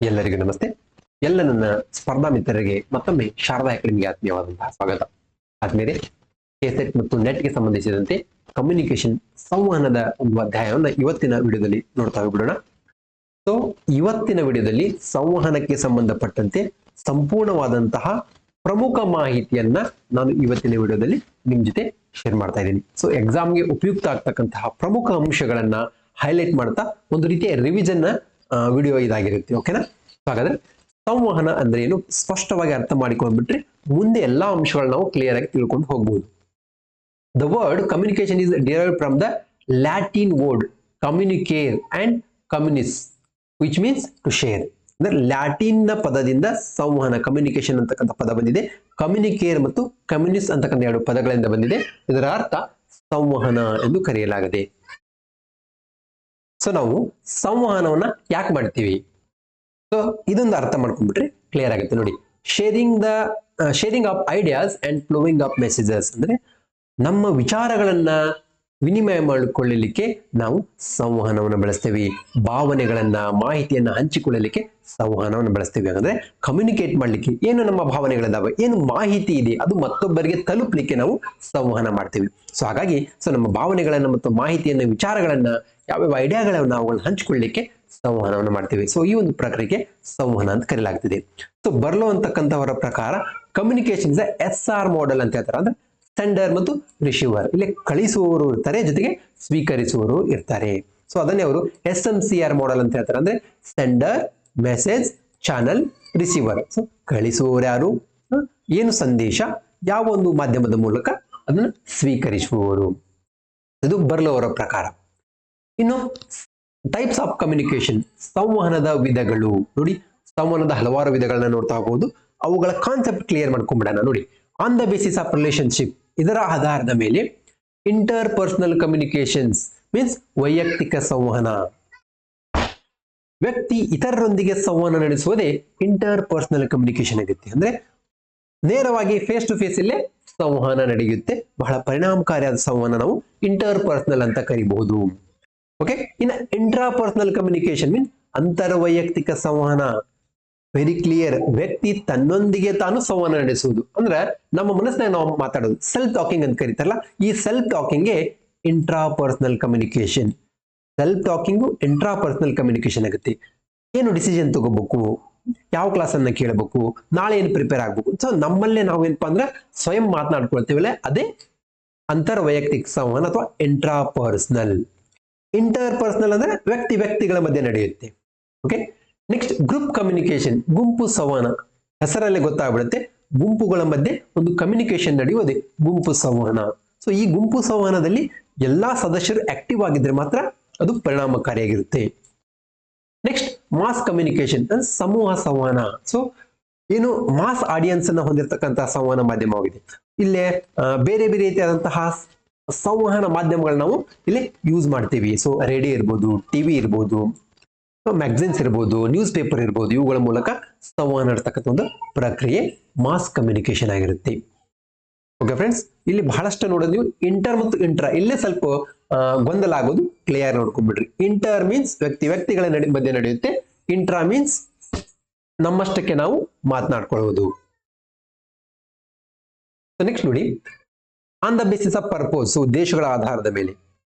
ಎಲ್ಲರಿಗೂ ನಮಸ್ತೆ. ಎಲ್ಲ ನನ್ನ ಸ್ಪರ್ಧಾ ಮಿತ್ರರಿಗೆ ಮತ್ತೊಮ್ಮೆ ಶಾರದಾ ಅಕಾಡೆಮಿಗೆ ಆತ್ಮೀಯವಾದಂತಹ ಸ್ವಾಗತ. ಆದ್ಮೇಲೆ ಕೆಸೆಟ್ ಮತ್ತು ನೆಟ್ಗೆ ಸಂಬಂಧಿಸಿದಂತೆ ಕಮ್ಯುನಿಕೇಶನ್ ಸಂವಹನದ ಒಂದು ಅಧ್ಯಾಯವನ್ನು ಇವತ್ತಿನ ವಿಡಿಯೋದಲ್ಲಿ ನೋಡ್ತಾ ಹೋಗ್ಬಿಡೋಣ. ಸೊ ಇವತ್ತಿನ ವಿಡಿಯೋದಲ್ಲಿ ಸಂವಹನಕ್ಕೆ ಸಂಬಂಧಪಟ್ಟಂತೆ ಸಂಪೂರ್ಣವಾದಂತಹ ಪ್ರಮುಖ ಮಾಹಿತಿಯನ್ನ ನಾನು ಇವತ್ತಿನ ವಿಡಿಯೋದಲ್ಲಿ ನಿಮ್ ಜೊತೆ ಶೇರ್ ಮಾಡ್ತಾ ಇದ್ದೀನಿ. ಸೊ ಎಕ್ಸಾಮ್ಗೆ ಉಪಯುಕ್ತ ಆಗ್ತಕ್ಕಂತಹ ಪ್ರಮುಖ ಅಂಶಗಳನ್ನ ಹೈಲೈಟ್ ಮಾಡ್ತಾ ಒಂದು ರೀತಿಯ ರಿವಿಷನ್ ವಿಡಿಯೋ ಇದಾಗಿರುತ್ತೆ. ಓಕೆನಾ? ಹಾಗಾದ್ರೆ ಸಂವಹನ ಅಂದ್ರೆ ಏನು ಸ್ಪಷ್ಟವಾಗಿ ಅರ್ಥ ಮಾಡಿಕೊಂಡ್ಬಿಟ್ರೆ ಮುಂದೆ ಎಲ್ಲಾ ಅಂಶಗಳನ್ನ ನಾವು ಕ್ಲಿಯರ್ ಆಗಿ ತಿಳ್ಕೊಂಡು ಹೋಗ್ಬಹುದು. The word communication is derived from the Latin word communicare and communis which means to share. ಅಂದ್ರೆ ಲ್ಯಾಟಿನ್ ನ ಪದದಿಂದ ಸಂವಹನ ಕಮ್ಯುನಿಕೇಶನ್ ಅಂತಕ್ಕಂಥ ಪದ ಬಂದಿದೆ. ಕಮ್ಯುನಿಕೇರ್ ಮತ್ತು ಕಮ್ಯುನಿಸ್ ಅಂತಕ್ಕಂಥ ಎರಡು ಪದಗಳಿಂದ ಬಂದಿದೆ. ಇದರ ಅರ್ಥ ಸಂವಹನ ಎಂದು ಕರೆಯಲಾಗಿದೆ. ಸೊ ನಾವು ಸಂವಹನವನ್ನ ಯಾಕೆ ಮಾಡ್ತೀವಿ? ಸೊ ಇದೊಂದು ಅರ್ಥ ಮಾಡ್ಕೊಂಡ್ಬಿಟ್ರೆ ಕ್ಲಿಯರ್ ಆಗುತ್ತೆ ನೋಡಿ. Sharing of ideas and flowing of messages ಅಂದ್ರೆ ನಮ್ಮ ವಿಚಾರಗಳನ್ನ ವಿನಿಮಯ ಮಾಡಿಕೊಳ್ಳಲಿಕ್ಕೆ ನಾವು ಸಂವಹನವನ್ನು ಬಳಸ್ತೇವೆ. ಭಾವನೆಗಳನ್ನ ಮಾಹಿತಿಯನ್ನ ಹಂಚಿಕೊಳ್ಳಲಿಕ್ಕೆ ಸಂವಹನವನ್ನು ಬಳಸ್ತೇವೆ. ಅಂದ್ರೆ ಕಮ್ಯುನಿಕೇಟ್ ಮಾಡ್ಲಿಕ್ಕೆ ಏನು ನಮ್ಮ ಭಾವನೆಗಳಿದಾವೆ, ಏನು ಮಾಹಿತಿ ಇದೆ ಅದು ಮತ್ತೊಬ್ಬರಿಗೆ ತಲುಪಲಿಕ್ಕೆ ನಾವು ಸಂವಹನ ಮಾಡ್ತೀವಿ. ಸೊ ಹಾಗಾಗಿ ನಮ್ಮ ಭಾವನೆಗಳನ್ನ ಮತ್ತು ಮಾಹಿತಿಯನ್ನ ವಿಚಾರಗಳನ್ನ ಯಾವ್ಯಾವ ಐಡಿಯಾಗಳನ್ನ ಅವುಗಳನ್ನ ಹಂಚಿಕೊಳ್ಳಲಿಕ್ಕೆ ಸಂವಹನವನ್ನು ಮಾಡ್ತೀವಿ. ಸೊ ಈ ಒಂದು ಪ್ರಕ್ರಿಯೆಗೆ ಸಂವಹನ ಅಂತ ಕರೆಯಲಾಗ್ತಿದೆ. ಸೊ ಬರ್ಲೋ ಅಂತಕ್ಕಂಥವರ ಪ್ರಕಾರ ಕಮ್ಯುನಿಕೇಶನ್ ಇಸ್ SR ಮಾಡೆಲ್ ಅಂತ ಹೇಳ್ತಾರೆ. ಅಂದ್ರೆ ಸೆಂಡರ್ ಮತ್ತು ರಿಸೀವರ್, ಇಲ್ಲಿ ಕಳಿಸುವವರು ಇರ್ತಾರೆ, ಜೊತೆಗೆ ಸ್ವೀಕರಿಸುವವರು ಇರ್ತಾರೆ. ಸೊ ಅದನ್ನೇ ಅವರು SMCR ಮಾಡೆಲ್ ಅಂತ ಹೇಳ್ತಾರೆ. ಅಂದ್ರೆ sender, message, channel, receiver. So ಕಳಿಸುವವರು ಯಾರು, ಏನು ಸಂದೇಶ, ಯಾವ ಒಂದು ಮಾಧ್ಯಮದ ಮೂಲಕ ಅದನ್ನು ಸ್ವೀಕರಿಸುವವರು. ಇದು ಬರ್ಲೋ ಅವರ ಪ್ರಕಾರ. ಇನ್ನು ಟೈಪ್ಸ್ ಆಫ್ ಕಮ್ಯುನಿಕೇಶನ್, ಸಂವಹನದ ವಿಧಗಳು ನೋಡಿ. ಸಂವಹನದ ಹಲವಾರು ವಿಧಗಳನ್ನ ನೋಡ್ತಾ ಹೋಗಬಹುದು. ಅವುಗಳ ಕಾನ್ಸೆಪ್ಟ್ ಕ್ಲಿಯರ್ ಮಾಡ್ಕೊಂಡ್ಬಿಡೋಣ ನೋಡಿ. On the basis of relationship, ಇದರ ಆಧಾರದ ಮೇಲೆ ಇಂಟರ್ ಪರ್ಸನಲ್ ಕಮ್ಯುನಿಕೇಶನ್ಸ್ ಮೀನ್ಸ್ ವೈಯಕ್ತಿಕ ಸಂವಹನ. ವ್ಯಕ್ತಿ ಇತರರೊಂದಿಗೆ ಸಂವಹನ ನಡೆಸುವುದೇ ಇಂಟರ್ ಪರ್ಸನಲ್ ಕಮ್ಯುನಿಕೇಶನ್ ಆಗುತ್ತೆ. ಅಂದ್ರೆ ನೇರವಾಗಿ ಫೇಸ್ ಟು ಫೇಸ್ ಇಲ್ಲೇ ಸಂವಹನ ನಡೆಯುತ್ತೆ. ಬಹಳ ಪರಿಣಾಮಕಾರಿಯಾದ ಸಂವಹನ ನಾವು ಇಂಟರ್ ಪರ್ಸನಲ್ ಅಂತ ಕರಿಬಹುದು. ಓಕೆ, ಇನ್ನು ಇಂಟ್ರಾ ಪರ್ಸನಲ್ ಕಮ್ಯುನಿಕೇಶನ್ ಮೀನ್ ಅಂತರ ವೈಯಕ್ತಿಕ ಸಂವಹನ. ವೆರಿ ಕ್ಲಿಯರ್, ವ್ಯಕ್ತಿ ತನ್ನೊಂದಿಗೆ ತಾನು ಸಂವಹನ ನಡೆಸುವುದು. ಅಂದ್ರೆ ನಮ್ಮ ಮನಸ್ಸಿನಾಗ ನಾವು ಮಾತಾಡೋದು ಸೆಲ್ಫ್ ಟಾಕಿಂಗ್ ಅಂತ ಕರೀತಾರಲ್ಲ, ಈ ಸೆಲ್ಫ್ ಟಾಕಿಂಗ್ಗೆ intrapersonal communication. Self talking intrapersonal communication ಆಗುತ್ತೆ. ಏನು ಡಿಸಿಷನ್ ತಗೋಬೇಕು, ಯಾವ ಕ್ಲಾಸ್ ಅನ್ನ ಕೇಳಬೇಕು, ನಾಳೆ ಏನು ಪ್ರಿಪೇರ್ ಆಗ್ಬೇಕು, ಸೊ ನಮ್ಮಲ್ಲೇ ನಾವು ಏನಪ್ಪಾ ಅಂದ್ರೆ ಸ್ವಯಂ ಮಾತನಾಡ್ಕೊಳ್ತೀವಲ್ಲ, ಅದೇ ಅಂತರ ವೈಯಕ್ತಿಕ ಸಂವಹನ ಅಥವಾ ಇಂಟ್ರಾ ಪರ್ಸನಲ್. ಇಂಟರ್ ಪರ್ಸನಲ್ ಅಂದ್ರೆ ವ್ಯಕ್ತಿಗಳ ಮಧ್ಯೆ ನಡೆಯುತ್ತೆ. ಓಕೆ, ನೆಕ್ಸ್ಟ್ ಗ್ರೂಪ್ ಕಮ್ಯುನಿಕೇಶನ್, ಗುಂಪು ಸಂವಹನ. ಹೆಸರಲ್ಲೇ ಗೊತ್ತಾಗ್ಬಿಡುತ್ತೆ, ಗುಂಪುಗಳ ಮಧ್ಯೆ ಒಂದು ಕಮ್ಯುನಿಕೇಶನ್ ನಡೆಯುವುದೇ ಗುಂಪು ಸಂವಹನ. ಸೊ ಈ ಗುಂಪು ಸಂವಹನದಲ್ಲಿ ಎಲ್ಲಾ ಸದಸ್ಯರು ಆಕ್ಟಿವ್ ಆಗಿದ್ರೆ ಮಾತ್ರ ಅದು ಪರಿಣಾಮಕಾರಿಯಾಗಿರುತ್ತೆ. ನೆಕ್ಸ್ಟ್ ಮಾಸ್ ಕಮ್ಯುನಿಕೇಶನ್, ಸಮೂಹ ಸಂವಹನ. ಸೊ ಏನು ಮಾಸ್ ಆಡಿಯನ್ಸ್ ಅನ್ನ ಹೊಂದಿರತಕ್ಕಂತಹ ಸಂವಹನ ಮಾಧ್ಯಮವಾಗಿದೆ. ಇಲ್ಲೇ ಬೇರೆ ಬೇರೆ ರೀತಿಯಾದಂತಹ ಸಂವಹನ ಮಾಧ್ಯಮಗಳನ್ನ ನಾವು ಇಲ್ಲಿ ಯೂಸ್ ಮಾಡ್ತೀವಿ. ಸೊ ರೇಡಿಯೋ ಇರ್ಬೋದು, ಟಿವಿ ಇರ್ಬೋದು, ಮ್ಯಾಗಝಿನ್ಸ್ ಇರ್ಬೋದು, ನ್ಯೂಸ್ ಪೇಪರ್ ಇರ್ಬೋದು, ಇವುಗಳ ಮೂಲಕ ಸಂವಹನ ನಡೆಸ್ತಕ್ಕಂಥ ಒಂದು ಪ್ರಕ್ರಿಯೆ ಮಾಸ್ ಕಮ್ಯುನಿಕೇಶನ್ ಆಗಿರುತ್ತೆ. ಓಕೆ ಫ್ರೆಂಡ್ಸ್, ಇಲ್ಲಿ ಬಹಳಷ್ಟು ನೋಡೋದು ನೀವು ಇಂಟರ್ ಮತ್ತು ಇಂಟ್ರಾ, ಇಲ್ಲೇ ಸ್ವಲ್ಪ ಗೊಂದಲ ಆಗೋದು, ಕ್ಲಿಯರ್ ನೋಡ್ಕೊಂಡ್ಬಿಡ್ರಿ. ಇಂಟರ್ ಮೀನ್ಸ್ ವ್ಯಕ್ತಿಗಳ ಮಧ್ಯೆ ನಡೆಯುತ್ತೆ. ಇಂಟ್ರಾ ಮೀನ್ಸ್ ನಮ್ಮಷ್ಟಕ್ಕೆ ನಾವು ಮಾತನಾಡ್ಕೊಳ್ಳುವುದು. ನೆಕ್ಸ್ಟ್ ನೋಡಿ, on the basis of purpose, ಉದ್ದೇಶಗಳ ಆಧಾರದ ಮೇಲೆ.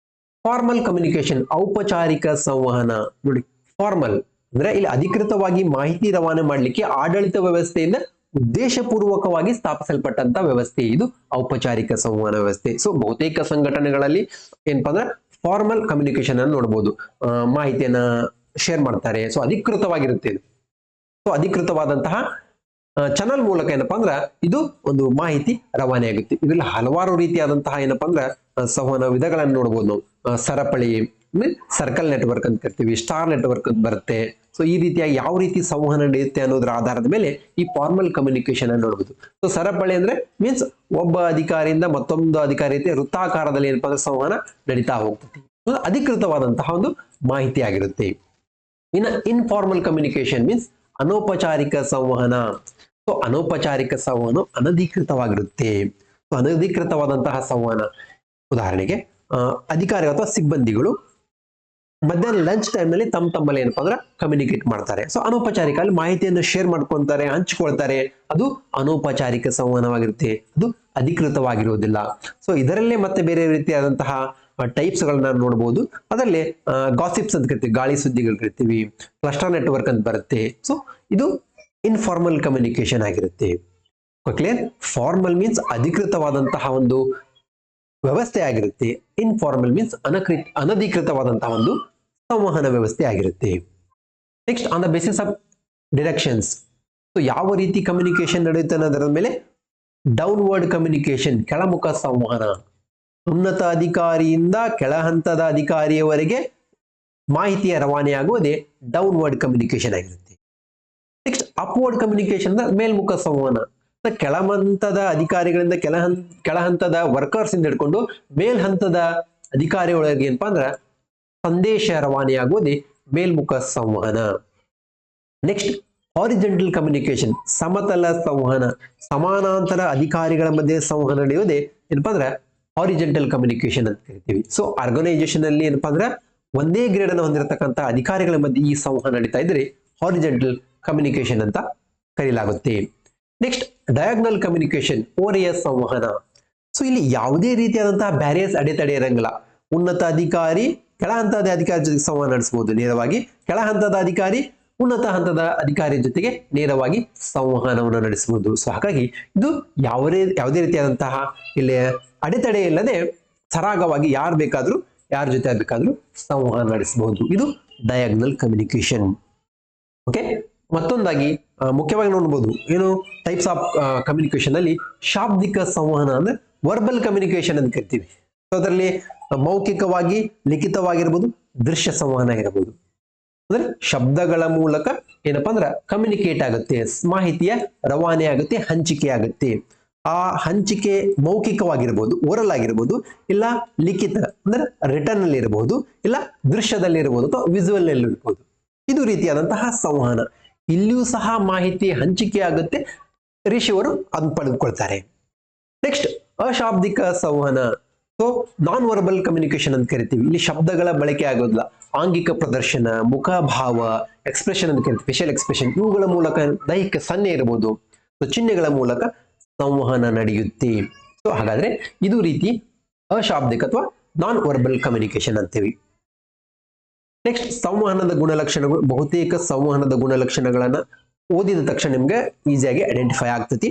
ಫಾರ್ಮಲ್ ಕಮ್ಯುನಿಕೇಶನ್, ಔಪಚಾರಿಕ ಸಂವಹನ ನೋಡಿ. ಫಾರ್ಮಲ್ ಅಂದ್ರೆ ಇಲ್ಲಿ ಅಧಿಕೃತವಾಗಿ ಮಾಹಿತಿ ರವಾನೆ ಮಾಡಲಿಕ್ಕೆ ಆಡಳಿತ ವ್ಯವಸ್ಥೆಯಿಂದ ಉದ್ದೇಶಪೂರ್ವಕವಾಗಿ ಸ್ಥಾಪಿಸಲ್ಪಟ್ಟಂತ ವ್ಯವಸ್ಥೆ ಇದು ಔಪಚಾರಿಕ ಸಂವಹನ ವ್ಯವಸ್ಥೆ. ಸೊ ಬಹುತೇಕ ಸಂಘಟನೆಗಳಲ್ಲಿ ಏನಪ್ಪಾ ಅಂದ್ರೆ ಫಾರ್ಮಲ್ ಕಮ್ಯುನಿಕೇಶನ್ ಅನ್ನು ನೋಡಬಹುದು, ಮಾಹಿತಿಯನ್ನ ಶೇರ್ ಮಾಡ್ತಾರೆ. ಸೊ ಅಧಿಕೃತವಾಗಿರುತ್ತೆ ಇದು. ಸೊ ಅಧಿಕೃತವಾದಂತಹ ಚಾನಲ್ ಮೂಲಕ ಏನಪ್ಪಾ ಅಂದ್ರ ಇದು ಒಂದು ಮಾಹಿತಿ ರವಾನೆ ಆಗುತ್ತೆ. ಇದರಲ್ಲಿ ಹಲವಾರು ರೀತಿಯಾದಂತಹ ಏನಪ್ಪಾ ಅಂದ್ರ ಸಂವಹನ ವಿಧಗಳನ್ನು ನೋಡಬಹುದು ನಾವು. ಸರಪಳಿ, ಸರ್ಕಲ್ ನೆಟ್ವರ್ಕ್ ಅಂತ ಕರಿತೀವಿ, ಸ್ಟಾರ್ ನೆಟ್ವರ್ಕ್ ಅಂತ ಬರುತ್ತೆ. ಸೊ ಈ ರೀತಿಯಾಗಿ ಯಾವ ರೀತಿ ಸಂವಹನ ನಡೆಯುತ್ತೆ ಅನ್ನೋದ್ರ ಆಧಾರದ ಮೇಲೆ ಈ ಫಾರ್ಮಲ್ ಕಮ್ಯುನಿಕೇಶನ್ ಅನ್ನು ನೋಡಬಹುದು. ಸೊ ಸರಪಳಿ ಅಂದ್ರೆ ಮೀನ್ಸ್ ಒಬ್ಬ ಅಧಿಕಾರಿಯಿಂದ ಮತ್ತೊಂದು ಅಧಿಕಾರಿ ವೃತ್ತಾಕಾರದಲ್ಲಿ ಏನಪ್ಪಾ ಅಂದ್ರೆ ಸಂವಹನ ನಡೀತಾ ಹೋಗ್ತದೆ. ಅಧಿಕೃತವಾದಂತಹ ಒಂದು ಮಾಹಿತಿ ಆಗಿರುತ್ತೆ. ಇನ್ನು ಇನ್ಫಾರ್ಮಲ್ ಕಮ್ಯುನಿಕೇಶನ್ ಮೀನ್ಸ್ ಅನೌಪಚಾರಿಕ ಸಂವಹನ. ಸೊ ಅನೌಪಚಾರಿಕ ಸಂವಹನ ಅನಧಿಕೃತವಾಗಿರುತ್ತೆ. ಅನಧಿಕೃತವಾದಂತಹ ಸಂವಹನ, ಉದಾಹರಣೆಗೆ ಅಧಿಕಾರಿ ಅಥವಾ ಸಿಬ್ಬಂದಿಗಳು ಮಧ್ಯಾಹ್ನ ಲಂಚ್ ಟೈಮ್ ನಲ್ಲಿ ತಮ್ಮಲ್ಲಿ ಏನಪ್ಪಾ ಅಂದ್ರೆ ಕಮ್ಯುನಿಕೇಟ್ ಮಾಡ್ತಾರೆ. ಸೊ ಅನೌಪಚಾರಿಕ ಅಲ್ಲಿ ಮಾಹಿತಿಯನ್ನು ಶೇರ್ ಮಾಡ್ಕೊಂತಾರೆ, ಹಂಚ್ಕೊಳ್ತಾರೆ. ಅದು ಅನೌಪಚಾರಿಕ ಸಂವಹನವಾಗಿರುತ್ತೆ, ಅದು ಅಧಿಕೃತವಾಗಿರುವುದಿಲ್ಲ. ಸೊ ಇದರಲ್ಲೇ ಮತ್ತೆ ಬೇರೆ ರೀತಿಯಾದಂತಹ ಟೈಪ್ಸ್ ಗಳನ್ನ ನೋಡಬಹುದು. ಅದರಲ್ಲಿ ಗಾಸಿಪ್ಸ್ ಅಂತ ಕರಿತೀವಿ, ಗಾಳಿ ಸುದ್ದಿಗಳು ಕರಿತೀವಿ, ಕ್ಲಸ್ಟರ್ ನೆಟ್ವರ್ಕ್ ಅಂತ ಬರುತ್ತೆ. ಸೊ ಇದು ಇನ್ಫಾರ್ಮಲ್ ಕಮ್ಯುನಿಕೇಶನ್ ಆಗಿರುತ್ತೆ. ಕ್ಲಿಯರ್? ಫಾರ್ಮಲ್ ಮೀನ್ಸ್ ಅಧಿಕೃತವಾದಂತಹ ಒಂದು ವ್ಯವಸ್ಥೆ ಆಗಿರುತ್ತೆ. ಇನ್ಫಾರ್ಮಲ್ ಮೀನ್ಸ್ ಅನಧಿಕೃತವಾದಂತಹ ಒಂದು ಸಂವಹನ ವ್ಯವಸ್ಥೆ ಆಗಿರುತ್ತೆ. Next, on the basis of directions. So ಯಾವ ರೀತಿ ಕಮ್ಯುನಿಕೇಶನ್ ನಡೆಯುತ್ತೆ ಅನ್ನೋದರ ಮೇಲೆ ಡೌನ್ವರ್ಡ್ ಕಮ್ಯುನಿಕೇಶನ್, ಕೆಳಮುಖ ಸಂವಹನ. ಉನ್ನತ ಅಧಿಕಾರಿಯಿಂದ ಕೆಳ ಹಂತದ ಅಧಿಕಾರಿಯವರೆಗೆ ಮಾಹಿತಿಯ ರವಾನೆಯಾಗುವುದೇ ಡೌನ್ವರ್ಡ್ ಕಮ್ಯುನಿಕೇಶನ್ ಆಗಿರುತ್ತೆ. ನೆಕ್ಸ್ಟ್, ಅಪ್ವರ್ಡ್ ಕಮ್ಯುನಿಕೇಶನ್ ಮೇಲ್ಮುಖ ಸಂವಹನ. ಕೆಳ ಹಂತದ ಅಧಿಕಾರಿಗಳಿಂದ ಕೆಳ ಹಂತದ ವರ್ಕರ್ಸ್ ಇಂದ ಹಿಡ್ಕೊಂಡು ಮೇಲ್ ಹಂತದ ಅಧಿಕಾರಿಯೊಳಗೆ ಏನಪ್ಪಾ ಅಂದ್ರ ಸಂದೇಶ ರವಾನೆಯಾಗುವುದೇ ಮೇಲ್ಮುಖ ಸಂವಹನ. ನೆಕ್ಸ್ಟ್, ಹಾರಿಜೆಂಟಲ್ ಕಮ್ಯುನಿಕೇಶನ್, ಸಮತಲ ಸಂವಹನ. ಸಮಾನಾಂತರ ಅಧಿಕಾರಿಗಳ ಮಧ್ಯೆ ಸಂವಹನ ನಡೆಯುವುದೇ ಏನಪ್ಪಾ ಅಂದ್ರೆ ಹಾರಿಜೆಂಟಲ್ ಕಮ್ಯುನಿಕೇಶನ್ ಅಂತ ಕರಿತೀವಿ. ಸೊ ಆರ್ಗನೈಸೇಷನ್ ಅಲ್ಲಿ ಏನಪ್ಪಾ ಅಂದ್ರೆ ಒಂದೇ ಗ್ರೇಡ್ ಅನ್ನು ಹೊಂದಿರತಕ್ಕಂಥ ಅಧಿಕಾರಿಗಳ ಮಧ್ಯೆ ಈ ಸಂವಹನ ನಡೀತಾ ಇದ್ರೆ ಹಾರಿಜೆಂಟಲ್ ಕಮ್ಯುನಿಕೇಶನ್ ಅಂತ ಕರೆಯಲಾಗುತ್ತೆ. ನೆಕ್ಸ್ಟ್, ಡಯಾಗ್ನಲ್ ಕಮ್ಯುನಿಕೇಶನ್, ಓರೆಯ ಸಂವಹನ. ಸೊ ಇಲ್ಲಿ ಯಾವುದೇ ರೀತಿಯಾದಂತಹ ಬ್ಯಾರಿಯರ್ಸ್, ಅಡೆತಡೆ ಇರಂಗಿಲ್ಲ. ಉನ್ನತ ಅಧಿಕಾರಿ ಕೆಳ ಹಂತದ ಅಧಿಕಾರಿ ಜೊತೆಗೆ ಸಂವಹನ ನಡೆಸಬಹುದು ನೇರವಾಗಿ, ಕೆಳ ಹಂತದ ಅಧಿಕಾರಿ ಉನ್ನತ ಹಂತದ ಅಧಿಕಾರಿ ಜೊತೆಗೆ ನೇರವಾಗಿ ಸಂವಹನವನ್ನು ನಡೆಸಬಹುದು. ಸೊ ಹಾಗಾಗಿ ಇದು ಯಾವುದೇ ರೀತಿಯಾದಂತಹ ಇಲ್ಲಿ ಅಡೆತಡೆ ಇಲ್ಲದೆ ಸರಾಗವಾಗಿ ಯಾರು ಬೇಕಾದ್ರೂ ಯಾರ ಜೊತೆ ಬೇಕಾದ್ರೂ ಸಂವಹನ ನಡೆಸಬಹುದು. ಇದು ಡಯಾಗ್ನಲ್ ಕಮ್ಯುನಿಕೇಶನ್. ಓಕೆ, ಮತ್ತೊಂದಾಗಿ ಮುಖ್ಯವಾಗಿ ನೋಡಬಹುದು ಏನು ಟೈಪ್ಸ್ ಆಫ್ ಕಮ್ಯುನಿಕೇಶನ್ ಅಲ್ಲಿ ಶಾಬ್ದಿಕ ಸಂವಹನ ಅಂದ್ರೆ ವರ್ಬಲ್ ಕಮ್ಯುನಿಕೇಶನ್ ಅಂತ ಕರಿತೀವಿ. ಸೊ ಅದರಲ್ಲಿ ಮೌಖಿಕವಾಗಿ, ಲಿಖಿತವಾಗಿರ್ಬೋದು, ದೃಶ್ಯ ಸಂವಹನ ಇರಬಹುದು. ಅಂದ್ರೆ ಶಬ್ದಗಳ ಮೂಲಕ ಏನಪ್ಪಾ ಅಂದ್ರೆ ಕಮ್ಯುನಿಕೇಟ್ ಆಗುತ್ತೆ, ಮಾಹಿತಿಯ ರವಾನೆ ಆಗುತ್ತೆ, ಹಂಚಿಕೆ ಆಗುತ್ತೆ. ಆ ಹಂಚಿಕೆ ಮೌಖಿಕವಾಗಿರ್ಬೋದು, ಓರಲ್ ಆಗಿರ್ಬೋದು, ಇಲ್ಲ ಲಿಖಿತ ಅಂದ್ರೆ ರಿಟರ್ನ್ ಅಲ್ಲಿ ಇರಬಹುದು, ಇಲ್ಲ ದೃಶ್ಯದಲ್ಲಿ ಇರಬಹುದು ಅಥವಾ ವಿಜುವಲ್ ನಲ್ಲಿ ಇರಬಹುದು. ಇದು ರೀತಿಯಾದಂತಹ ಸಂವಹನ. ಇಲ್ಲಿಯೂ ಸಹ ಮಾಹಿತಿ ಹಂಚಿಕೆ ಆಗುತ್ತೆ, ರಿಸೀವರು ಅದನ್ನು ಪಡೆದುಕೊಳ್ತಾರೆ. ನೆಕ್ಸ್ಟ್, ಅಶಾಬ್ದಿಕ ಸಂವಹನ. ಸೊ ನಾನ್ ವರ್ಬಲ್ ಕಮ್ಯುನಿಕೇಶನ್ ಅಂತ ಕರಿತೀವಿ. ಇಲ್ಲಿ ಶಬ್ದಗಳ ಬಳಕೆ ಆಗೋದಿಲ್ಲ, ಆಂಗಿಕ ಪ್ರದರ್ಶನ, ಮುಖಭಾವ, ಎಕ್ಸ್ಪ್ರೆಷನ್ ಅಂತ ಕರಿತೀವಿ, ಫೇಶಿಯಲ್ ಎಕ್ಸ್ಪ್ರೆಷನ್, ಇವುಗಳ ಮೂಲಕ ದೈಹಿಕ ಸನ್ನೆ ಇರಬಹುದು, ಚಿಹ್ನೆಗಳ ಮೂಲಕ ಸಂವಹನ ನಡೆಯುತ್ತೆ. ಸೊ ಹಾಗಾದ್ರೆ ಇದು ರೀತಿ ಅಶಾಬ್ದಿಕ ಅಥವಾ ನಾನ್ ವರ್ಬಲ್ ಕಮ್ಯುನಿಕೇಶನ್ ಅಂತೀವಿ. ನೆಕ್ಸ್ಟ್, ಸಂವಹನದ ಗುಣಲಕ್ಷಣಗಳು. ಬಹುತೇಕ ಸಂವಹನದ ಗುಣಲಕ್ಷಣಗಳನ್ನ ಓದಿದ ತಕ್ಷಣ ನಿಮ್ಗೆ ಈಸಿಯಾಗಿ ಐಡೆಂಟಿಫೈ ಆಗ್ತತಿ.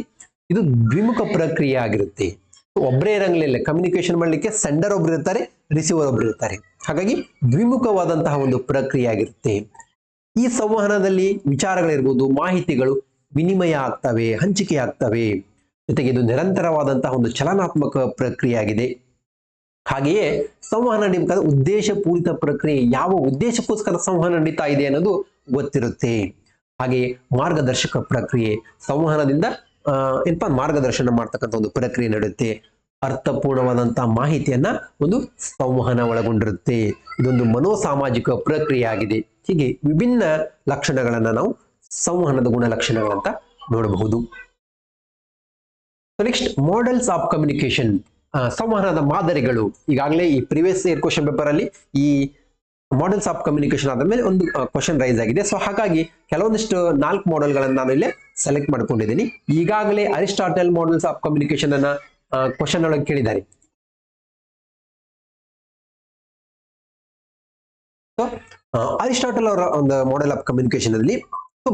ಇದು ದ್ವಿಮುಖ ಪ್ರಕ್ರಿಯೆ ಆಗಿರುತ್ತೆ. ಒಬ್ಬರೇ ಇರಂಗಿಲ್ಲ, ಕಮ್ಯುನಿಕೇಶನ್ ಮಾಡಲಿಕ್ಕೆ ಸೆಂಡರ್ ಒಬ್ರು ಇರ್ತಾರೆ, ರಿಸೀವರ್ ಒಬ್ರು ಇರ್ತಾರೆ. ಹಾಗಾಗಿ ದ್ವಿಮುಖವಾದಂತಹ ಒಂದು ಪ್ರಕ್ರಿಯೆ ಆಗಿರುತ್ತೆ. ಈ ಸಂವಹನದಲ್ಲಿ ವಿಚಾರಗಳಿರ್ಬೋದು, ಮಾಹಿತಿಗಳು ವಿನಿಮಯ ಆಗ್ತವೆ, ಹಂಚಿಕೆ ಆಗ್ತವೆ. ಜೊತೆಗೆ ಇದು ನಿರಂತರವಾದಂತಹ ಒಂದು ಚಲನಾತ್ಮಕ ಪ್ರಕ್ರಿಯೆ ಆಗಿದೆ. ಹಾಗೆಯೇ ಸಂವಹನ ನಡೀಬೇಕಾದ ಉದ್ದೇಶಪೂರಿತ ಪ್ರಕ್ರಿಯೆ, ಯಾವ ಉದ್ದೇಶಕ್ಕೋಸ್ಕರ ಸಂವಹನ ನಡೀತಾ ಇದೆ ಅನ್ನೋದು ಗೊತ್ತಿರುತ್ತೆ. ಹಾಗೆ ಮಾರ್ಗದರ್ಶಕ ಪ್ರಕ್ರಿಯೆ, ಸಂವಹನದಿಂದ ಏನಪ್ಪಾ ಮಾರ್ಗದರ್ಶನ ಮಾಡ್ತಕ್ಕಂಥ ಒಂದು ಪ್ರಕ್ರಿಯೆ ನಡೆಯುತ್ತೆ. ಅರ್ಥಪೂರ್ಣವಾದಂತಹ ಮಾಹಿತಿಯನ್ನ ಒಂದು ಸಂವಹನ ಒಳಗೊಂಡಿರುತ್ತೆ. ಇದೊಂದು ಮನೋಸಾಮಾಜಿಕ ಪ್ರಕ್ರಿಯೆ ಆಗಿದೆ. ಹೀಗೆ ವಿಭಿನ್ನ ಲಕ್ಷಣಗಳನ್ನ ನಾವು ಸಂವಹನದ ಗುಣಲಕ್ಷಣಗಳಂತ ನೋಡಬಹುದು. ನೆಕ್ಸ್ಟ್, ಮಾಡೆಲ್ಸ್ ಆಫ್ ಕಮ್ಯುನಿಕೇಶನ್, ಸಂವಹನದ ಮಾದರಿಗಳು. ಈಗಾಗಲೇ ಈ ಪ್ರಿವಿಯಸ್ ಇಯರ್ ಕ್ವಶನ್ ಪೇಪರ್ ಅಲ್ಲಿ ಈ ಮಾಡೆಲ್ಸ್ ಆಫ್ ಕಮ್ಯುನಿಕೇಶನ್ ಆದ ಮೇಲೆ ಒಂದು ಕ್ವಶನ್ ರೈಸ್ ಆಗಿದೆ. ಸೊ ಹಾಗಾಗಿ ಕೆಲವೊಂದಿಷ್ಟು 4 ಮಾಡೆಲ್ಗಳನ್ನು ನಾನು ಇಲ್ಲೇ ಸೆಲೆಕ್ಟ್ ಮಾಡ್ಕೊಂಡಿದ್ದೀನಿ. ಈಗಾಗಲೇ ಅರಿಸ್ಟಾಟಲ್ ಮಾಡೆಲ್ಸ್ ಆಫ್ ಕಮ್ಯುನಿಕೇಶನ್ ಅನ್ನ ಕ್ವಶನ್ ಒಳಗೆ ಕೇಳಿದ್ದಾರೆ. ಸೊ ಅರಿಸ್ಟಾಟಲ್ ಅವರ ಒಂದು ಮಾಡೆಲ್ ಆಫ್ ಕಮ್ಯುನಿಕೇಶನ್ ಅಲ್ಲಿ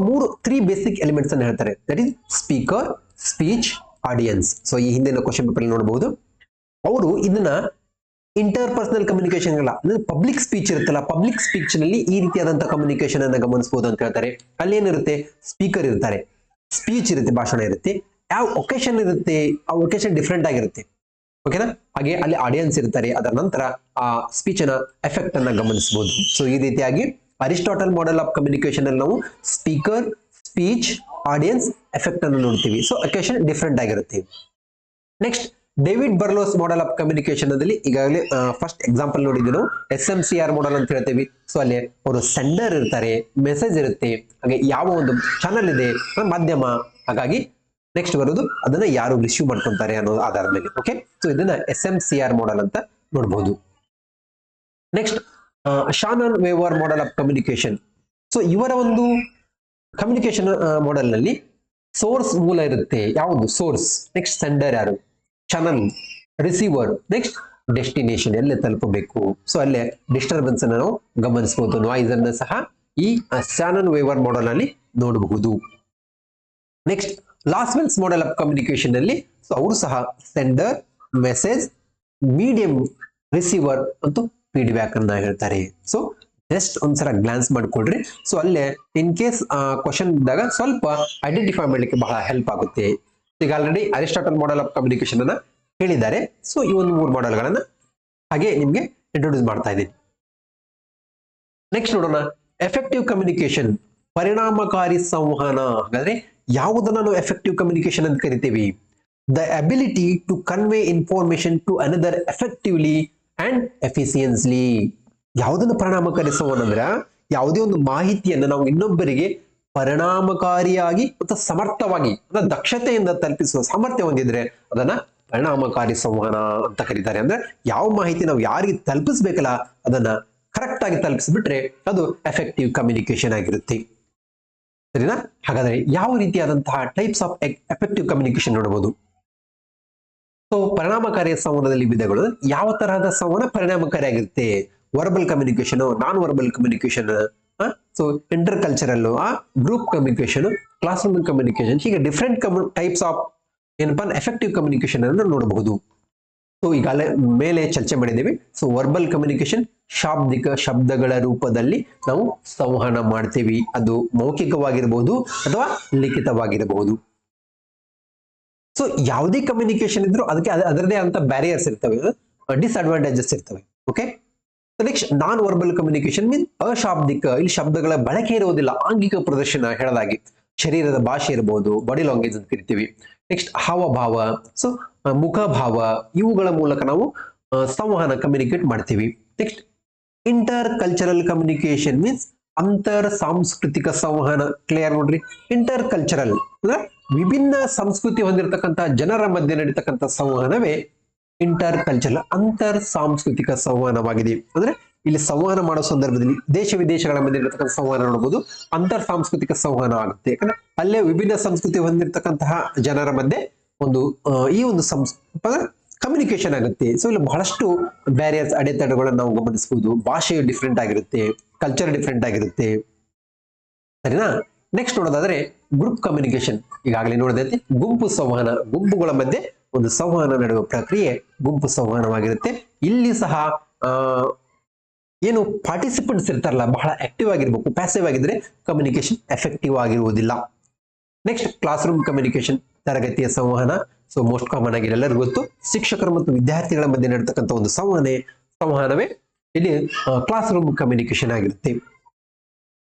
3 ಬೇಸಿಕ್ ಎಲಿಮೆಂಟ್ಸ್ ಅನ್ನು ಹೇಳ್ತಾರೆ. That is speaker, speech, audience. So ಈ ಹಿಂದಿನ ಕ್ವಶನ್ ಪೇಪರ್ ನೋಡಬಹುದು. ಅವರು ಇದನ್ನ ಇಂಟರ್ ಪರ್ಸನಲ್ ಕಮ್ಯುನಿಕೇಶನ್ ಅಲ್ಲ, ಪಬ್ಲಿಕ್ ಸ್ಪೀಚ್ ಇರುತ್ತಲ್ಲ, ಪಬ್ಲಿಕ್ ಸ್ಪೀಚ್ ನಲ್ಲಿ ಈ ರೀತಿಯಾದಂತಹ ಕಮ್ಯುನಿಕೇಶನ್ ಅನ್ನ ಗಮನಿಸಬಹುದು ಅಂತ ಹೇಳ್ತಾರೆ. ಅಲ್ಲಿ ಏನಿರುತ್ತೆ, ಸ್ಪೀಕರ್ ಇರ್ತಾರೆ, ಸ್ಪೀಚ್ ಇರುತ್ತೆ, ಭಾಷಣ ಇರುತ್ತೆ, ಯಾವ ಒಕೇಶನ್ ಇರುತ್ತೆ ಆ ಒಕೇಶನ್ ಡಿಫ್ರೆಂಟ್ ಆಗಿರುತ್ತೆ. ಓಕೆನಾ? ಹಾಗೆ ಅಲ್ಲಿ ಆಡಿಯನ್ಸ್ ಇರ್ತಾರೆ, ಅದರ ನಂತರ ಆ ಸ್ಪೀಚ್ ನ ಎಫೆಕ್ಟ್ ಅನ್ನ ಗಮನಿಸಬಹುದು. ಸೊ ಈ ರೀತಿಯಾಗಿ ಅರಿಸ್ಟಾಟಲ್ ಮಾಡೆಲ್ ಆಫ್ ಕಮ್ಯುನಿಕೇಶನ್ ಅಲ್ಲಿ ನಾವು ಸ್ಪೀಕರ್, ಸ್ಪೀಚ್, ಆಡಿಯನ್ಸ್, ಎಫೆಕ್ಟ್ ಅನ್ನು ನೋಡ್ತೀವಿ. ಸೊ ಒಕೇಶನ್ ಡಿಫ್ರೆಂಟ್ ಆಗಿರುತ್ತೆ. Next, David Berlo's model of communication ಅಲ್ಲಿ ಈಗಾಗಲೇ ಫಸ್ಟ್ ಎಕ್ಸಾಂಪಲ್ ನೋಡಿದ್ವಿ ನಾವು, SMCR ಮಾಡೆಲ್ ಅಂತ ಹೇಳ್ತೇವೆ. ಸೊ ಅಲ್ಲಿ ಅವರು ಸೆಂಡರ್ ಇರ್ತಾರೆ, ಮೆಸೇಜ್ ಇರುತ್ತೆ, ಹಾಗೆ ಯಾವ ಒಂದು ಚಾನಲ್ ಇದೆ, ಮಾಧ್ಯಮ. ಹಾಗಾಗಿ ನೆಕ್ಸ್ಟ್ ಬರೋದು ಅದನ್ನ ಯಾರು ರಿಸೀವ್ ಮಾಡ್ಕೊಂತಾರೆ ಅನ್ನೋ ಆಧಾರದ ಮೇಲೆ. ಓಕೆ, ಸೊ ಇದನ್ನ SMCR ಮಾಡೆಲ್ ಅಂತ ನೋಡಬಹುದು. Next, Shannon Weaver model of communication. So ಇವರ ಒಂದು ಕಮ್ಯುನಿಕೇಶನ್ ಮಾಡೆಲ್ ನಲ್ಲಿ ಸೋರ್ಸ್ ಮೂಲ ಇರುತ್ತೆ. ಯಾವುದು? ಸೋರ್ಸ್. ನೆಕ್ಸ್ಟ್ ಸೆಂಡರ್ ಯಾರು? ಚಾನಲ್. ರಿಸೀವರ್. ನೆಕ್ಸ್ಟ್ ಡೆಸ್ಟಿನೇಷನ್, ಎಲ್ಲೇ ತಲುಪಬೇಕು. ಸೊ ಅಲ್ಲೇ ಡಿಸ್ಟರ್ಬೆನ್ಸ್ ಅನ್ನು ನಾವು ಗಮನಿಸಬಹುದು. ನಾಯ್ಸ್ ಅನ್ನು ಸಹ ಈ ಶಾನನ್ ವೇವರ್ ಮಾಡೆಲ್ ನಲ್ಲಿ ನೋಡಬಹುದು. ನೆಕ್ಸ್ಟ್ ಲಾಸ್ವೆಲ್ಸ್ ಮಾಡೆಲ್ ಆಫ್ ಕಮ್ಯುನಿಕೇಶನ್ ನಲ್ಲಿ ಸೊ ಅವರು ಸಹ ಸೆಂಡರ್, ಮೆಸೇಜ್, ಮೀಡಿಯಂ, ರಿಸೀವರ್ ಮತ್ತು ಫೀಡ್ಬ್ಯಾಕ್ ಅನ್ನ ಹೇಳ್ತಾರೆ. ಸೊ ಜಸ್ಟ್ ಒಂದ್ಸಲ ಗ್ಲಾನ್ಸ್ ಮಾಡ್ಕೊಳ್ರಿ. ಸೊ ಅಲ್ಲೇ ಇನ್ ಕೇಸ್ ಕ್ವಶನ್ ಇದ್ದಾಗ ಸ್ವಲ್ಪ ಐಡೆಂಟಿಫೈ ಮಾಡ್ಲಿಕ್ಕೆ ಬಹಳ ಹೆಲ್ಪ್ ಆಗುತ್ತೆ. ಈಗ already Aristotle model of communication ಅನ್ನ ಹೇಳಿದ್ದಾರೆ. ಸೊ ಈ ಒಂದು 3 ಮಾಡೆಲ್ಗಳನ್ನ ಹಾಗೆ ನಿಮ್ಗೆ ಇಂಟ್ರೊಡ್ಯೂಸ್ ಮಾಡ್ತಾ ಇದ್ದೀನಿ. ನೆಕ್ಸ್ಟ್ ನೋಡೋಣ, ಎಫೆಕ್ಟಿವ್ ಕಮ್ಯುನಿಕೇಶನ್, ಪರಿಣಾಮಕಾರಿ ಸಂವಹನ. ಹಾಗಾದ್ರೆ ಯಾವುದನ್ನ ನಾವು ಎಫೆಕ್ಟಿವ್ ಕಮ್ಯುನಿಕೇಶನ್ ಅಂತ ಕರಿತೀವಿ? The ability to convey information to another effectively and efficiently. ಯಾವುದನ್ನು ಪರಿಣಾಮಕಾರಿ ಸಂವಹನ ಅಂದ್ರೆ ಯಾವುದೇ ಒಂದು ಮಾಹಿತಿಯನ್ನು ನಾವು ಇನ್ನೊಬ್ಬರಿಗೆ ಪರಿಣಾಮಕಾರಿಯಾಗಿ ಮತ್ತು ಸಮರ್ಥವಾಗಿ ಅಂದ್ರೆ ದಕ್ಷತೆಯಿಂದ ತಲುಪಿಸುವ ಸಾಮರ್ಥ್ಯ ಹೊಂದಿದ್ರೆ ಅದನ್ನ ಪರಿಣಾಮಕಾರಿ ಸಂವಹನ ಅಂತ ಕರೀತಾರೆ. ಅಂದ್ರೆ ಯಾವ ಮಾಹಿತಿ ನಾವು ಯಾರಿಗೆ ತಲುಪಿಸ್ಬೇಕಲ್ಲ ಅದನ್ನ ಕರೆಕ್ಟ್ ಆಗಿ ತಲುಪಿಸ್ಬಿಟ್ರೆ ಅದು ಎಫೆಕ್ಟಿವ್ ಕಮ್ಯುನಿಕೇಶನ್ ಆಗಿರುತ್ತೆ. ಸರಿನಾ? ಹಾಗಾದ್ರೆ ಯಾವ ರೀತಿಯಾದಂತಹ ಟೈಪ್ಸ್ ಆಫ್ ಎಫೆಕ್ಟಿವ್ ಕಮ್ಯುನಿಕೇಶನ್ ನೋಡಬಹುದು? ಸೊ ಪರಿಣಾಮಕಾರಿ ಸಂವಹನದಲ್ಲಿ ವಿಧಗಳು. ಯಾವ ತರಹದ ಸಂವಹನ ಪರಿಣಾಮಕಾರಿಯಾಗಿರುತ್ತೆ? Verbal communication, non verbal communication, so intercultural, group communication, classroom communication, ಹೀಗೆ ಡಿಫ್ರೆಂಟ್ ಟೈಪ್ಸ್ ಆಫ್ ಏನಪ್ಪಾ ಎಫೆಕ್ಟಿವ್ ಕಮ್ಯುನಿಕೇಶನ್ ಅನ್ನು ನೋಡಬಹುದು. ಸೊ ಈಗಾಗಲೇ ಮೇಲೆ ಚರ್ಚೆ ಮಾಡಿದ್ದೇವೆ. ಸೊ ವರ್ಬಲ್ ಕಮ್ಯುನಿಕೇಶನ್, ಶಾಬ್ದಿಕ ಶಬ್ದಗಳ ರೂಪದಲ್ಲಿ ನಾವು ಸಂವಹನ ಮಾಡ್ತೀವಿ. ಅದು ಮೌಖಿಕವಾಗಿರಬಹುದು ಅಥವಾ ಲಿಖಿತವಾಗಿರಬಹುದು. ಸೊ ಯಾವುದೇ ಕಮ್ಯುನಿಕೇಶನ್ ಇದ್ರೂ ಅದಕ್ಕೆ ಅದರದೇ ಅಂತ ಬ್ಯಾರಿಯರ್ಸ್ ಇರ್ತವೆ, ಡಿಸ್ಅಡ್ವಾಂಟೇಜಸ್ ಇರ್ತವೆ. Okay, next non verbal communication mean ಅಶಾಬ್ದಿಕ. ಇಲ್ಲಿ ಶಬ್ದಗಳ ಬಳಕೆ ಇರುವುದಿಲ್ಲ, ಆಂಗಿಕ ಪ್ರದರ್ಶನ ಹೇಳಲಾಗಿ ಶರೀರದ ಭಾಷೆ ಇರಬಹುದು, ಬಾಡಿ ಲ್ಯಾಂಗ್ವೇಜ್ ಅಂತ ಕರಿತೀವಿ. ನೆಕ್ಸ್ಟ್ ಹಾವಭಾವ, ಸೊ ಮುಖಭಾವ, ಇವುಗಳ ಮೂಲಕ ನಾವು ಸಂವಹನ ಕಮ್ಯುನಿಕೇಟ್ ಮಾಡ್ತೀವಿ. Next inter cultural communication means ಅಂತರ್ ಸಾಂಸ್ಕೃತಿಕ ಸಂವಹನ. ಕ್ಲಿಯರ್ ನೋಡ್ರಿ, ಇಂಟರ್ ಕಲ್ಚರಲ್ ಅಂದ್ರೆ ವಿಭಿನ್ನ ಸಂಸ್ಕೃತಿ ಹೊಂದಿರತಕ್ಕಂಥ ಜನರ ಮಧ್ಯೆ ನಡೀತಕ್ಕಂಥ ಸಂವಹನವೇ ಇಂಟರ್ ಕಲ್ಚರಲ್, ಅಂತರ್ ಸಾಂಸ್ಕೃತಿಕ ಸಂವಹನವಾಗಿದೆ. ಅಂದ್ರೆ ಇಲ್ಲಿ ಸಂವಹನ ಮಾಡೋ ಸಂದರ್ಭದಲ್ಲಿ ದೇಶ ವಿದೇಶಗಳ ಮಧ್ಯೆ ಇರತಕ್ಕಂಥ ಸಂವಹನ ನೋಡಬಹುದು, ಅಂತರ್ ಸಾಂಸ್ಕೃತಿಕ ಸಂವಹನ ಆಗುತ್ತೆ. ಯಾಕಂದ್ರೆ ಅಲ್ಲೇ ವಿಭಿನ್ನ ಸಂಸ್ಕೃತಿ ಹೊಂದಿರತಕ್ಕಂತಹ ಜನರ ಮಧ್ಯೆ ಒಂದು ಈ ಒಂದು ಕಮ್ಯುನಿಕೇಶನ್ ಆಗುತ್ತೆ. ಸೊ ಇಲ್ಲಿ ಬಹಳಷ್ಟು ಬ್ಯಾರಿಯರ್ಸ್, ಅಡೆತಡೆಗಳನ್ನು ನಾವು ಗಮನಿಸಬಹುದು. ಭಾಷೆಯು ಡಿಫ್ರೆಂಟ್ ಆಗಿರುತ್ತೆ, ಕಲ್ಚರ್ ಡಿಫ್ರೆಂಟ್ ಆಗಿರುತ್ತೆ. ಸರಿನಾ? ನೆಕ್ಸ್ಟ್ ನೋಡೋದಾದ್ರೆ ಗ್ರೂಪ್ ಕಮ್ಯುನಿಕೇಶನ್. ಈಗಾಗಲೇ ನೋಡಿದಂತೆ ಗುಂಪು ಸಂವಹನ, ಗುಂಪುಗಳ ಮಧ್ಯೆ ಒಂದು ಸಂವಹನ ನಡೆಯುವ ಪ್ರಕ್ರಿಯೆ ಗುಂಪು ಸಂವಹನವಾಗಿರುತ್ತೆ. ಇಲ್ಲಿ ಸಹ ಏನು ಪಾರ್ಟಿಸಿಪೆಂಟ್ಸ್ ಇರ್ತಾರಲ್ಲ ಬಹಳ ಆಕ್ಟಿವ್ ಆಗಿರ್ಬೇಕು. ಪ್ಯಾಸಿವ್ ಆಗಿದ್ರೆ ಕಮ್ಯುನಿಕೇಶನ್ ಎಫೆಕ್ಟಿವ್ ಆಗಿರುವುದಿಲ್ಲ. ನೆಕ್ಸ್ಟ್ ಕ್ಲಾಸ್ ರೂಮ್ ಕಮ್ಯುನಿಕೇಶನ್, ತರಗತಿಯ ಸಂವಹನ. ಸೊ ಮೋಸ್ಟ್ ಕಾಮನ್ ಆಗಿ ಎಲ್ಲರಿಗೂ ಗೊತ್ತು, ಶಿಕ್ಷಕರು ಮತ್ತು ವಿದ್ಯಾರ್ಥಿಗಳ ಮಧ್ಯೆ ನಡೆತಕ್ಕಂಥ ಒಂದು ಸಂವಹನವೇ ಇಲ್ಲಿ ಕ್ಲಾಸ್ ರೂಮ್ ಕಮ್ಯುನಿಕೇಶನ್ ಆಗಿರುತ್ತೆ.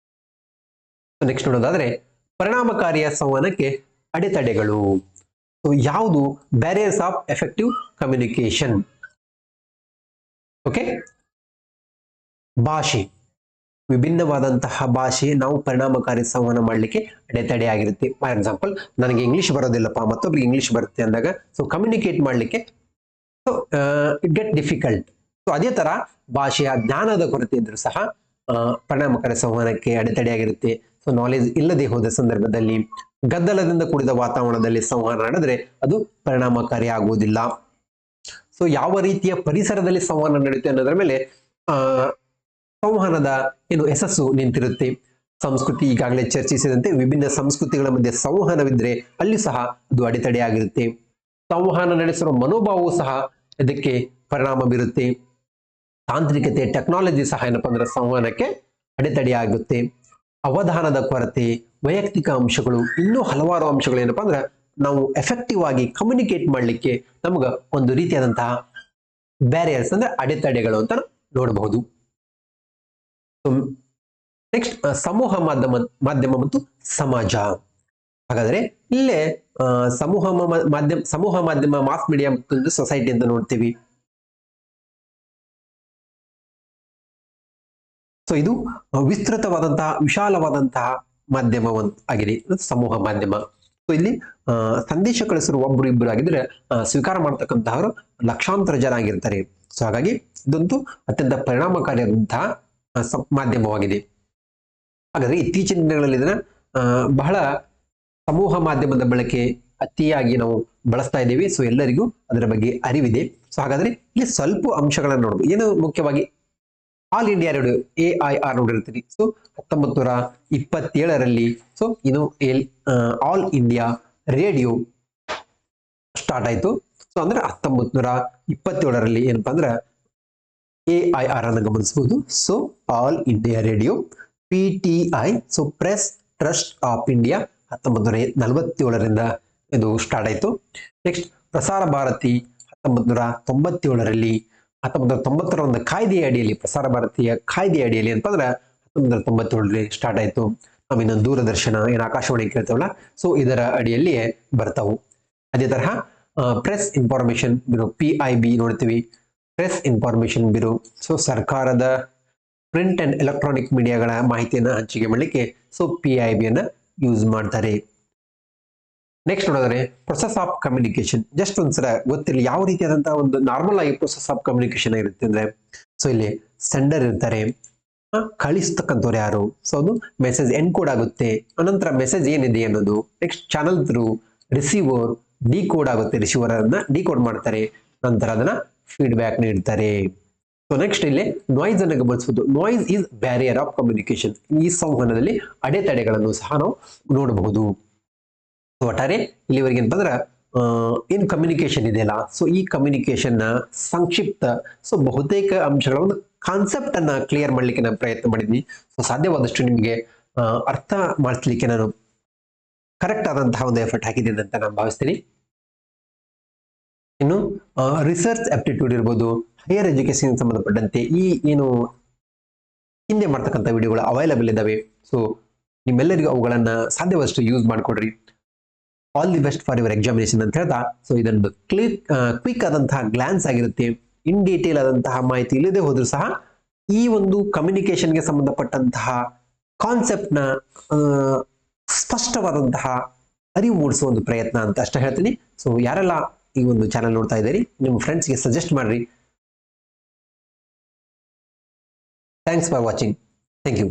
ನೆಕ್ಸ್ಟ್ ನೋಡೋದಾದ್ರೆ ಪರಿಣಾಮಕಾರಿಯ ಸಂವಹನಕ್ಕೆ ಅಡೆತಡೆಗಳು. ಸೊ ಯಾವುದು? Barriers of effective communication. Okay, ಭಾಷೆ, ವಿಭಿನ್ನವಾದಂತಹ ಭಾಷೆ ನಾವು ಪರಿಣಾಮಕಾರಿ ಸಂವಹನ ಮಾಡಲಿಕ್ಕೆ ಅಡೆತಡೆ ಆಗಿರುತ್ತೆ. ಫಾರ್ ಎಕ್ಸಾಂಪಲ್, ನನಗೆ ಇಂಗ್ಲಿಷ್ ಬರೋದಿಲ್ಲಪ್ಪ, ಮತ್ತೊಬ್ರಿಗೆ ಇಂಗ್ಲಿಷ್ ಬರುತ್ತೆ ಅಂದಾಗ ಸೊ ಕಮ್ಯುನಿಕೇಟ್ ಮಾಡಲಿಕ್ಕೆ so it get difficult. So ಅದೇ ತರ ಭಾಷೆಯ ಜ್ಞಾನದ ಕೊರತೆ ಇದ್ರೂ ಸಹ ಪರಿಣಾಮಕಾರಿ ಸಂವಹನಕ್ಕೆ ಅಡೆತಡೆಯಾಗಿರುತ್ತೆ. ಸೊ ನಾಲೆಜ್ ಇಲ್ಲದೆ ಹೋದ ಸಂದರ್ಭದಲ್ಲಿ, ಗದ್ದಲದಿಂದ ಕೂಡಿದ ವಾತಾವರಣದಲ್ಲಿ ಸಂವಹನ ನಡೆದ್ರೆ ಅದು ಪರಿಣಾಮಕಾರಿ ಆಗುವುದಿಲ್ಲ. ಸೊ ಯಾವ ರೀತಿಯ ಪರಿಸರದಲ್ಲಿ ಸಂವಹನ ನಡೆಯುತ್ತೆ ಅನ್ನೋದ್ರ ಮೇಲೆ ಸಂವಹನದ ಏನು ಯಶಸ್ಸು ನಿಂತಿರುತ್ತೆ. ಸಂಸ್ಕೃತಿ, ಈಗಾಗಲೇ ಚರ್ಚಿಸಿದಂತೆ ವಿಭಿನ್ನ ಸಂಸ್ಕೃತಿಗಳ ಮಧ್ಯೆ ಸಂವಹನವಿದ್ರೆ ಅಲ್ಲಿ ಸಹ ಅದು ಅಡೆತಡೆಯಾಗಿರುತ್ತೆ. ಸಂವಹನ ನಡೆಸಿರುವ ಮನೋಭಾವವು ಸಹ ಇದಕ್ಕೆ ಪರಿಣಾಮ ಬೀರುತ್ತೆ. ತಾಂತ್ರಿಕತೆ, ಟೆಕ್ನಾಲಜಿ ಸಹ ಏನಪ್ಪಾ ಅಂದ್ರೆ ಸಂವಹನಕ್ಕೆ ಅಡೆತಡೆಯಾಗುತ್ತೆ. ಅವಧಾನದ ಕೊರತೆ, ವೈಯಕ್ತಿಕ ಅಂಶಗಳು, ಇನ್ನೂ ಹಲವಾರು ಅಂಶಗಳು ಏನಪ್ಪಾ ಅಂದ್ರೆ ನಾವು ಎಫೆಕ್ಟಿವ್ ಆಗಿ ಕಮ್ಯುನಿಕೇಟ್ ಮಾಡಲಿಕ್ಕೆ ನಮ್ಗ ಒಂದು ರೀತಿಯಾದಂತಹ ಬ್ಯಾರಿಯರ್ಸ್ ಅಂದ್ರೆ ಅಡೆತಡೆಗಳು ಅಂತ ನೋಡಬಹುದು. ನೆಕ್ಸ್ಟ್ ಸಮೂಹ ಮಾಧ್ಯಮ ಮತ್ತು ಸಮಾಜ. ಹಾಗಾದ್ರೆ ಇಲ್ಲೇ ಸಮೂಹ ಮಾಧ್ಯಮ ಮಾಸ್ ಮೀಡಿಯಾ ಮತ್ತು ಸೊಸೈಟಿ ಅಂತ ನೋಡ್ತೀವಿ. ಸೊ ಇದು ವಿಸ್ತೃತವಾದಂತಹ ವಿಶಾಲವಾದಂತಹ ಮಾಧ್ಯಮ ಆಗಿದೆ ಸಮೂಹ ಮಾಧ್ಯಮ. ಸೊ ಇಲ್ಲಿ ಸಂದೇಶ ಕಳಿಸಿರುವ ಒಬ್ರು ಇಬ್ಬರು ಆಗಿದ್ರೆ ಸ್ವೀಕಾರ ಮಾಡ್ತಕ್ಕಂತಹವರು ಲಕ್ಷಾಂತರ ಜನ ಆಗಿರ್ತಾರೆ. ಸೊ ಹಾಗಾಗಿ ಇದಂತೂ ಅತ್ಯಂತ ಪರಿಣಾಮಕಾರಿಯಾದಂತಹ ಮಾಧ್ಯಮವಾಗಿದೆ. ಹಾಗಾದ್ರೆ ಇತ್ತೀಚಿನ ದಿನಗಳಲ್ಲಿ ಇದನ್ನ ಬಹಳ ಸಮೂಹ ಮಾಧ್ಯಮದ ಬಳಕೆ ಅತಿಯಾಗಿ ನಾವು ಬಳಸ್ತಾ ಇದ್ದೀವಿ. ಸೊ ಎಲ್ಲರಿಗೂ ಅದರ ಬಗ್ಗೆ ಅರಿವಿದೆ. ಸೊ ಹಾಗಾದ್ರೆ ಇಲ್ಲಿ ಸ್ವಲ್ಪ ಅಂಶಗಳನ್ನು ನೋಡಬಹುದು. ಏನು ಮುಖ್ಯವಾಗಿ ಆಲ್ ಇಂಡಿಯಾ ರೇಡಿಯೋ AIR ನೋಡಿರ್ತೀರಿ. ಸೊ 1927ರಲ್ಲಿ ಸೊ ಇದು ಆಲ್ ಇಂಡಿಯಾ ರೇಡಿಯೋ ಸ್ಟಾರ್ಟ್ ಆಯ್ತು. ಸೊ ಅಂದ್ರೆ 1927ರಲ್ಲಿ ಏನಪ್ಪಾ ಅಂದ್ರೆ AIR ಅನ್ನು ಗಮನಿಸಬಹುದು. So all India radio PTI so press trust of India 1947ರಿಂದ ಇದು ಸ್ಟಾರ್ಟ್ ಆಯ್ತು. ನೆಕ್ಸ್ಟ್ ಪ್ರಸಾರ ಭಾರತಿ 1997ರಲ್ಲಿ 1990ರ ಒಂದು ಕಾಯ್ದೆಯ ಅಡಿಯಲ್ಲಿ ಪ್ರಸಾರ ಭಾರತೀಯ ಕಾಯ್ದೆಯ ಅಡಿಯಲ್ಲಿ ಏನಪ್ಪ ಅಂದ್ರೆ 1997ರಲ್ಲಿ ಸ್ಟಾರ್ಟ್ ಆಯ್ತು. ನಾವು ಇನ್ನೊಂದು ದೂರದರ್ಶನ ಏನು ಆಕಾಶವಾಣಿ ಕೇಳ್ತೇವಲ್ಲ ಸೊ ಇದರ ಅಡಿಯಲ್ಲಿ ಬರ್ತಾವು. ಅದೇ ತರಹ ಪ್ರೆಸ್ ಇನ್ಫಾರ್ಮೇಶನ್ ಬ್ಯೂರೋ PIB ನೋಡ್ತೀವಿ. ಪ್ರೆಸ್ ಇನ್ಫಾರ್ಮೇಶನ್ ಬ್ಯೂರೋ ಸೊ ಸರ್ಕಾರದ ಪ್ರಿಂಟ್ ಅಂಡ್ ಎಲೆಕ್ಟ್ರಾನಿಕ್ ಮೀಡಿಯಾಗಳ ಮಾಹಿತಿಯನ್ನು ಹಂಚಿಕೆ ಮಾಡಲಿಕ್ಕೆ ಸೊ PIB ಅನ್ನ ಯೂಸ್ ಮಾಡ್ತಾರೆ. ನೆಕ್ಸ್ಟ್ ನೋಡಿದ್ರೆ ಪ್ರೊಸೆಸ್ ಆಫ್ ಕಮ್ಯುನಿಕೇಶನ್. ಜಸ್ಟ್ ಒಂದ್ಸಲ ಗೊತ್ತಿಲ್ಲ ಯಾವ ರೀತಿಯಾದಂತಹ ಒಂದು ನಾರ್ಮಲ್ ಆಗಿ ಪ್ರೊಸೆಸ್ ಆಫ್ ಕಮ್ಯುನಿಕೇಶನ್ ಇರುತ್ತೆ ಅಂದ್ರೆ ಸೊ ಇಲ್ಲಿ ಸೆಂಡರ್ ಇರ್ತಾರೆ, ಕಳಿಸ್ತಕ್ಕಂಥವ್ರು ಯಾರು, ಸೊ ಅದು ಮೆಸೇಜ್ ಎನ್ಕೋಡ್ ಆಗುತ್ತೆ, ಅನಂತರ ಮೆಸೇಜ್ ಏನಿದೆ ಅನ್ನೋದು, next channel through receiver decode ಆಗುತ್ತೆ, ರಿಸೀವರ್ ಅನ್ನ ಡಿಕೋಡ್ ಮಾಡ್ತಾರೆ, ನಂತರ ಅದನ್ನ ಫೀಡ್ಬ್ಯಾಕ್ ನೀಡ್ತಾರೆ. ಸೊ ನೆಕ್ಸ್ಟ್ ಇಲ್ಲಿ ನಾಯ್ಸ್ ಅನ್ನು ಗಮನಿಸಬಹುದು. Noise is barrier of communication. ಈ ಸಂವಹನದಲ್ಲಿ ಅಡೆತಡೆಗಳನ್ನು ಸಹ ನಾವು ನೋಡಬಹುದು. ಒಟ್ಟಾರೆ ಇಲ್ಲಿವರೆಗೆ ಅಂತಂದ್ರೆ ಏನ್ ಕಮ್ಯುನಿಕೇಶನ್ ಇದೆಯಲ್ಲ ಸೊ ಈ ಕಮ್ಯುನಿಕೇಶನ್ ನ ಸಂಕ್ಷಿಪ್ತ ಸೊ ಬಹುತೇಕ ಅಂಶಗಳ ಒಂದು ಕಾನ್ಸೆಪ್ಟ್ ಅನ್ನ ಕ್ಲಿಯರ್ ಮಾಡ್ಲಿಕ್ಕೆ ನಾನು ಪ್ರಯತ್ನ ಮಾಡಿದ್ವಿ. ಸೊ ಸಾಧ್ಯವಾದಷ್ಟು ನಿಮಗೆ ಅರ್ಥ ಮಾಡಿಸ್ಲಿಕ್ಕೆ ನಾನು ಕರೆಕ್ಟ್ ಆದಂತಹ ಒಂದು ಎಫರ್ಟ್ ಹಾಕಿದ್ದೀನಿ ಅಂತ ನಾನು ಭಾವಿಸ್ತೀನಿ. ಇನ್ನು ರಿಸರ್ಚ್ ಆಪ್ಟಿಟ್ಯೂಡ್ ಇರ್ಬೋದು, ಹೈಯರ್ ಎಜುಕೇಶನ್ ಸಂಬಂಧಪಟ್ಟಂತೆ ಈ ಏನು ಹಿಂದೆ ಮಾಡ್ತಕ್ಕಂಥ ವಿಡಿಯೋಗಳು ಅವೈಲಬಲ್ ಇದಾವೆ. ಸೊ ನಿಮ್ಮೆಲ್ಲರಿಗೂ ಅವುಗಳನ್ನ ಸಾಧ್ಯವಾದಷ್ಟು ಯೂಸ್ ಮಾಡಿಕೊಡ್ರಿ. All the best for your examination ಅಂತ ಹೇಳ್ತಾ ಸೊ ಇದೊಂದು ಕ್ವಿಕ್ ಆದಂತಹ ಗ್ಲಾನ್ಸ್ ಆಗಿರುತ್ತೆ. ಇನ್ ಡೀಟೇಲ್ ಆದಂತಹ ಮಾಹಿತಿ ಇಲ್ಲದೆ ಹೋದ್ರೂ ಸಹ ಈ ಒಂದು ಕಮ್ಯುನಿಕೇಶನ್ಗೆ ಸಂಬಂಧಪಟ್ಟಂತಹ ಕಾನ್ಸೆಪ್ಟ್ ನ ಸ್ಪಷ್ಟವಾದಂತಹ ಅರಿವು ಮೂಡಿಸುವ ಒಂದು ಪ್ರಯತ್ನ ಅಂತ ಅಷ್ಟೇ ಹೇಳ್ತೀನಿ. ಸೊ ಯಾರೆಲ್ಲ ಈ ಒಂದು ಚಾನಲ್ ನೋಡ್ತಾ ಇದ್ದೀರಿ ನಿಮ್ಮ ಫ್ರೆಂಡ್ಸ್ಗೆ ಸಜೆಸ್ಟ್ ಮಾಡ್ರಿ. Thanks for watching. Thank you.